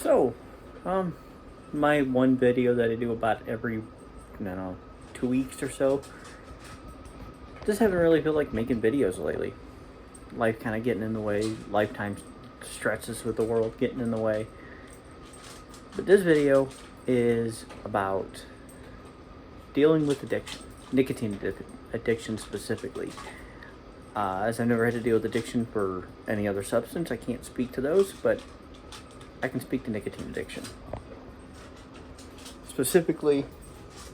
So, um, my one video that I do about every, 2 weeks or so, just haven't really felt like making videos lately. Life kind of getting in the way, lifetime stresses with the world getting in the way. But this video is about dealing with addiction, addiction specifically. As I've never had to deal with addiction for any other substance, I can't speak to those, but I can speak to nicotine addiction. Specifically,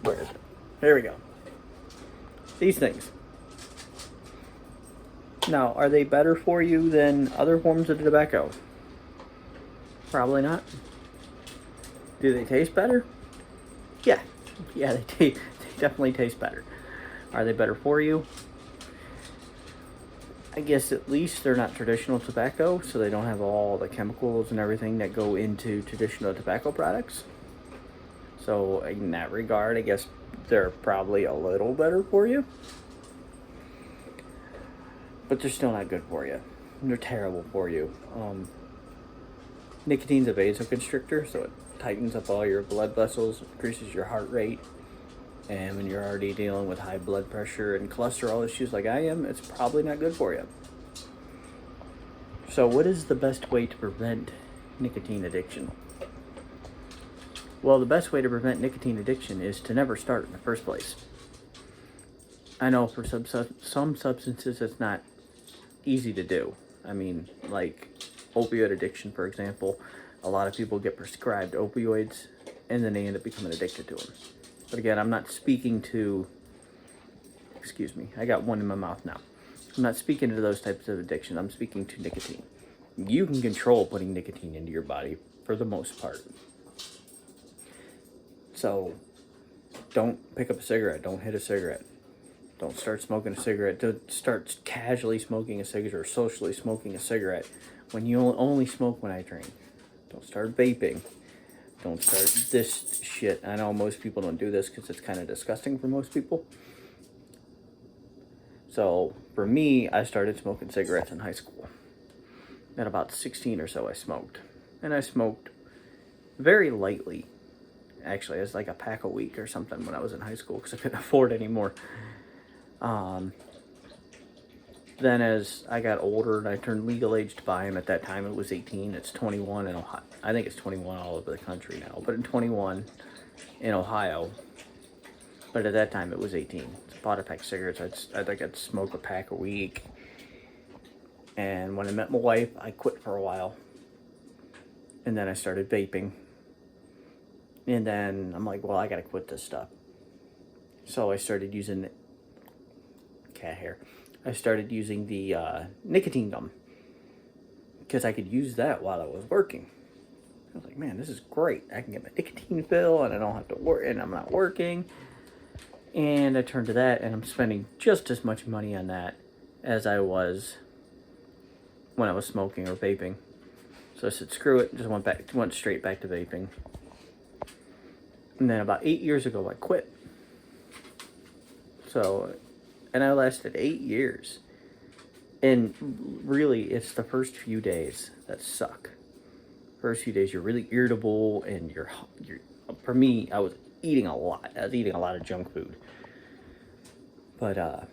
where is it? There we go. These things. Now, are they better for you than other forms of tobacco? Probably not. Do they taste better? Yeah. Yeah, they definitely taste better. Are they better for you? I guess at least they're not traditional tobacco, so they don't have all the chemicals and everything that go into traditional tobacco products. So in that regard, I guess they're probably a little better for you. But they're still not good for you. They're terrible for you. Nicotine's a vasoconstrictor, so it tightens up all your blood vessels, increases your heart rate. And when you're already dealing with high blood pressure and cholesterol issues like I am, it's probably not good for you. So what is the best way to prevent nicotine addiction? Well, the best way to prevent nicotine addiction is to never start in the first place. I know for some substances it's not easy to do. I mean, like opioid addiction, for example. A lot of people get prescribed opioids and then they end up becoming addicted to them. But again, I'm not speaking to, excuse me, I got one in my mouth now. I'm not speaking to those types of addiction. I'm speaking to nicotine. You can control putting nicotine into your body for the most part. So don't pick up a cigarette. Don't hit a cigarette. Don't start smoking a cigarette. Don't start casually smoking a cigarette or socially smoking a cigarette when you only smoke when I drink. Don't start vaping. Don't start this shit. I know most people don't do this because it's kind of disgusting for most people. So for me, I started smoking cigarettes in high school. At about 16 or so, I smoked. And I smoked very lightly. Actually, it was like a pack a week or something when I was in high school because I couldn't afford any more. Then as I got older and I turned legal age to buy them, at that time it was 18. It's 21 in Ohio. I think it's 21 all over the country now, but in 21 in Ohio. But at that time it was 18. So I bought a pack of cigarettes. I think I'd smoke a pack a week. And when I met my wife, I quit for a while. And then I started vaping. And then I'm like, well, I gotta quit this stuff. So I started using cat hair. I started using the nicotine gum because I could use that while I was working. I was like, man, this is great. I can get my nicotine fill and I don't have to work, and I'm not working. And I turned to that, and I'm spending just as much money on that as I was when I was smoking or vaping. So I said, screw it, just went straight back to vaping. And then about 8 years ago, I quit. And I lasted 8 years. And really, it's the first few days that suck. First few days, you're really irritable, and you're for me, I was eating a lot. I was eating a lot of junk food. But I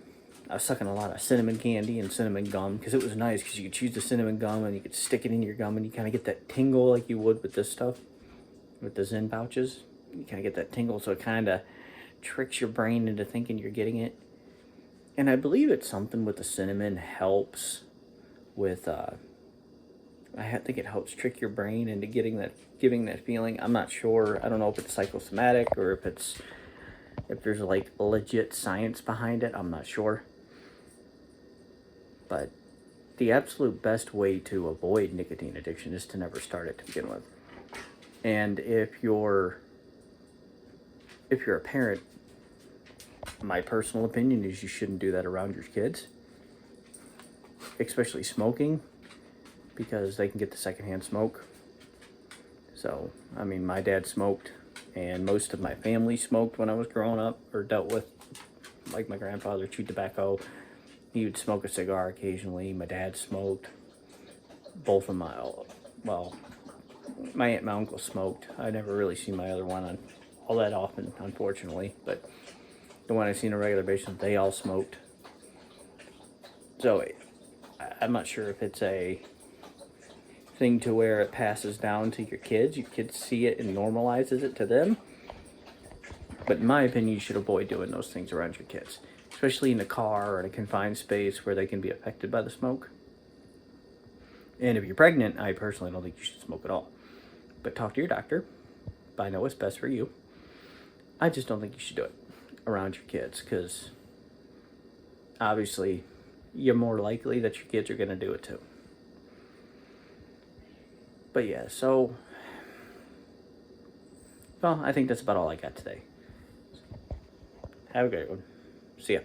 was sucking a lot of cinnamon candy and cinnamon gum because it was nice because you could choose the cinnamon gum and you could stick it in your gum and you kind of get that tingle like you would with this stuff, with the Zen pouches. You kind of get that tingle, so it kind of tricks your brain into thinking you're getting it. And I believe it's something with the cinnamon helps with, I think it helps trick your brain into giving that feeling. I'm not sure. I don't know if it's psychosomatic or if there's like legit science behind it. I'm not sure. But the absolute best way to avoid nicotine addiction is to never start it to begin with. And if you're a parent, my personal opinion is you shouldn't do that around your kids, especially smoking, because they can get the secondhand smoke. So, I mean, my dad smoked, and most of my family smoked when I was growing up, or dealt with, like my grandfather chewed tobacco. He would smoke a cigar occasionally. My dad smoked. Both of my, well, my aunt and my uncle smoked. I never really see my other one on all that often, unfortunately. But the one I see on a regular basis, they all smoked. So I'm not sure if it's a thing to where it passes down to your kids. Your kids see it and normalizes it to them. But in my opinion, you should avoid doing those things around your kids, especially in a car or in a confined space where they can be affected by the smoke. And if you're pregnant, I personally don't think you should smoke at all. But talk to your doctor. I know what's best for you. I just don't think you should do it around your kids, because obviously you're more likely that your kids are going to do it too. But yeah, so, well, I think that's about all I got today. Have a great one. See ya.